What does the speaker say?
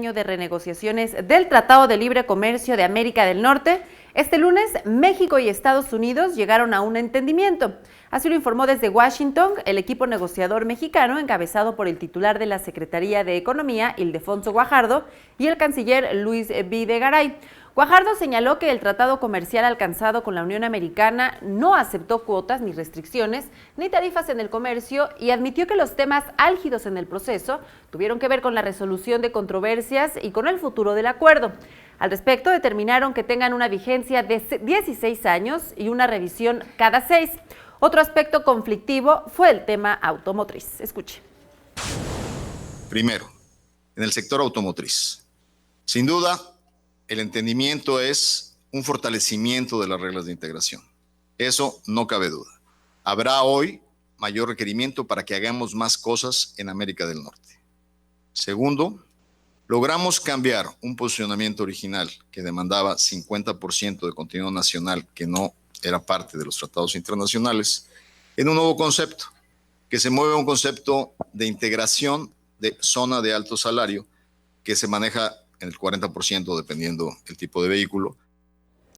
año de renegociaciones del Tratado de Libre Comercio de América del Norte, este lunes México y Estados Unidos llegaron a un entendimiento. Así lo informó desde Washington el equipo negociador mexicano encabezado por el titular de la Secretaría de Economía, Ildefonso Guajardo, y el canciller Luis Videgaray. Guajardo señaló que el tratado comercial alcanzado con la Unión Americana no aceptó cuotas ni restricciones ni tarifas en el comercio y admitió que los temas álgidos en el proceso tuvieron que ver con la resolución de controversias y con el futuro del acuerdo. Al respecto, determinaron que tengan una vigencia de 16 años y una revisión cada 6. Otro aspecto conflictivo fue el tema automotriz. Escuche. Primero, en el sector automotriz. Sin duda, el entendimiento es un fortalecimiento de las reglas de integración. Eso no cabe duda. Habrá hoy mayor requerimiento para que hagamos más cosas en América del Norte. Segundo, logramos cambiar un posicionamiento original que demandaba 50% de contenido nacional que no era parte de los tratados internacionales en un nuevo concepto, que se mueve a un concepto de integración de zona de alto salario que se maneja en el 40% dependiendo el tipo de vehículo,